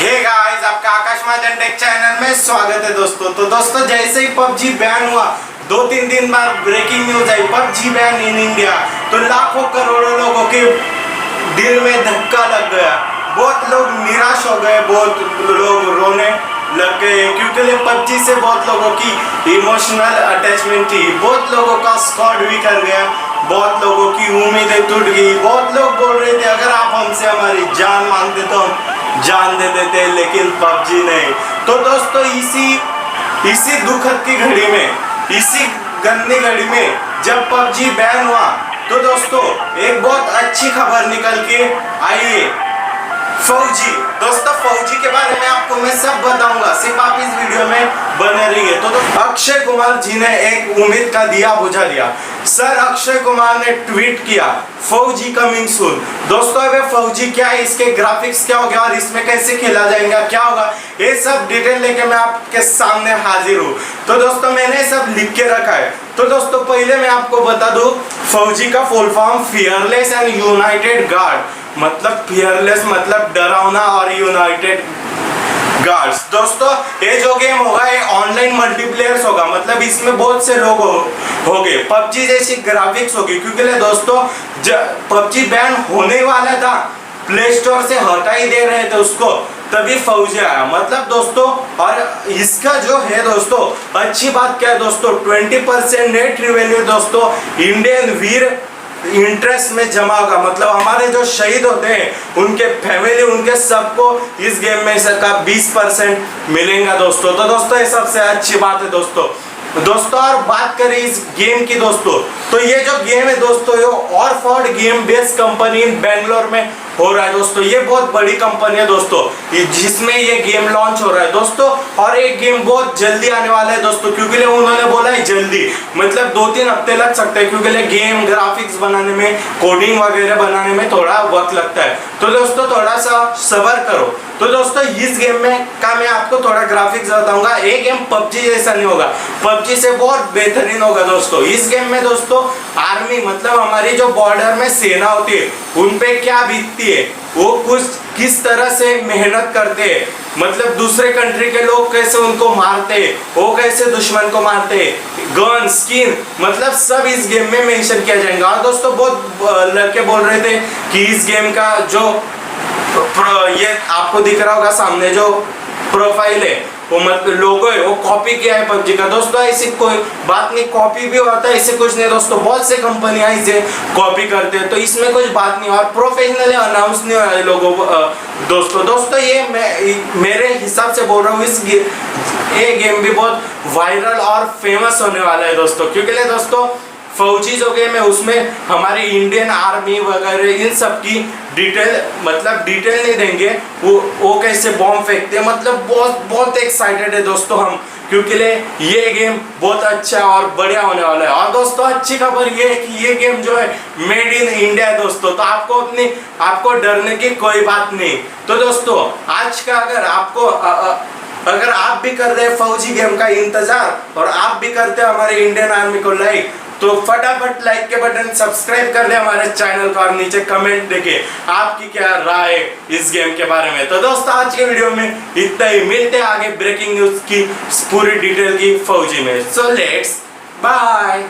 Hey guys, आपका akashmahajantech channel में स्वागत है दोस्तों। तो दोस्तों, जैसे ही पबजी बैन हुआ 2-3 दिन बाद ब्रेकिंग न्यूज आई, पबजी बैन इन इंडिया, तो लाखों करोड़ों लोगों के दिल में धक्का लग गया। बहुत लोग निराश हो गए, बहुत लोग रोने लग गए, क्योंकि पबजी से बहुत लोगों की इमोशनल अटैचमेंट थी। बहुत लोगों का स्क्वाड भी कर गया, बहुत लोगों की उम्मीदें टूट गई। बहुत लोग बोल रहे थे अगर आप हमसे हमारी जान मांगते तो हम जान दे देते, लेकिन पबजी नहीं। तो दोस्तों, इसी दुखद की घड़ी में, इसी गंदी घड़ी में जब पबजी बैन हुआ, तो दोस्तों एक बहुत अच्छी खबर निकल के आई है। फौजी दोस्तों, फौजी के बारे में आपको मैं सब बताऊंगा, सिर्फ आप इस वीडियो में बने रहिए। तो अक्षय कुमार जी ने एक उम्मीद का दिया बुझा दिया। सर अक्षय कुमार ने ट्वीट किया, फौजी कमिंग सून। दोस्तों, अब फौजी क्या है, इसके ग्राफिक्स क्या हो गया और इसमें कैसे खेला जाएगा, क्या होगा, ये सब डिटेल लेके मैं आपके सामने हाजिर हूँ। तो दोस्तों, मैंने सब लिख के रखा है। तो दोस्तों, पहले मैं आपको बता दूं, फौजी का full form fearless and United guard, मतलब फियरलेस मतलब डरावना और यूनाइटेड गार्ड्स। दोस्तों, ये जो गेम होगा ये ऑनलाइन मल्टीप्लेयर्स होगा, मतलब इसमें बहुत से लोग होंगे। पबजी जैसी ग्राफिक्स होगी, क्योंकि दोस्तों पबजी बैन होने वाला था, प्ले स्टोर से हटा ही दे रहे थे उसको, तभी फौजी आया। मतलब दोस्तों, और इसका जो है दोस्तों, अच्छी बात क्या है दोस्तों, 20% नेट रिवेन्यू दोस्तों इंडियन वीर इंटरेस्ट में जमा होगा। मतलब हमारे जो शहीद होते हैं उनके फैमिली, उनके सबको इस गेम में का 20% मिलेगा दोस्तों। तो दोस्तों, ये सबसे अच्छी बात है दोस्तों। और बात करें इस गेम की दोस्तों, तो ये जो गेम है दोस्तों, ये और फॉर्ड game based company in Bangalore में हो रहा है दोस्तों। ये बहुत बड़ी कंपनी है दोस्तों, जिसमें ये गेम लॉन्च हो रहा है दोस्तों। और एक गेम बहुत जल्दी आने वाला है दोस्तों, क्योंकि उन्होंने बोला है जल्दी, मतलब 2-3 हफ्ते लग सकते हैं, क्योंकि गेम ग्राफिक्स बनाने में, कोडिंग वगैरह बनाने में थोड़ा वक्त लगता है। तो दोस्तों, थोड़ा सा सब्र करो। तो दोस्तों, इस गेम में का मैं आपको थोड़ा ग्राफिक्स बताऊंगा। ये गेम पबजी जैसा नहीं होगा, पबजी से बहुत बेहतरीन होगा दोस्तों। इस गेम में दोस्तों आर्मी, मतलब हमारी जो बॉर्डर में सेना होती है, उन पे क्या बीतती है, वो कुछ किस तरह से मेहनत करते हैं, मतलब दूसरे कंट्री के लोग कैसे उनको मारते हैं, वो कैसे दुश्मन को मारते हैं, गन स्किन, मतलब सब इस गेम में मेंशन किया जाएगा। और दोस्तों, बहुत लड़के बोल रहे थे कि इस गेम का जो ये आपको दिख रहा होगा सामने जो प्रोफाइल है, वो मतलब लोगो है, वो कॉपी किया है पबजी का। दोस्तों, ऐसी कोई बात नहीं, कॉपी भी होता है, इससे कुछ नहीं दोस्तों। बहुत से कंपनियां इसे कॉपी करते हैं, तो इसमें कुछ बात नहीं। और प्रोफेशनली अनाउंस नहीं हुआ है लोगों दोस्तों ये मेरे हिसाब से बोल रहा हूँ, ये गेम भी बहुत वायरल और फेमस होने वाला है दोस्तों। क्योंकि दोस्तों, फौजी जो गेम है उसमें हमारे इंडियन आर्मी वगैरह इन सब की डिटेल, मतलब डिटेल नहीं देंगे, वो कैसे बॉम्ब फेंकते हैं, मतलब बहुत एक्साइटेड है दोस्तों हम, क्योंकि ये गेम बहुत अच्छा और बढ़िया होने वाला है। और दोस्तों, अच्छी खबर ये है कि ये गेम जो है मेड इन इंडिया है दोस्तों, तो आपको डरने की कोई बात नहीं। तो दोस्तों, आज का अगर आप भी कर रहे हैं फौजी गेम का इंतजार, और आप भी करते हैं हमारे इंडियन आर्मी को लाइक, तो फटाफट लाइक के बटन, सब्सक्राइब कर ले हमारे चैनल को, और नीचे कमेंट देके आपकी क्या राय है इस गेम के बारे में। तो दोस्तों, आज के वीडियो में इतना ही, मिलते हैं आगे ब्रेकिंग न्यूज की पूरी डिटेल की फौजी में। So let's bye.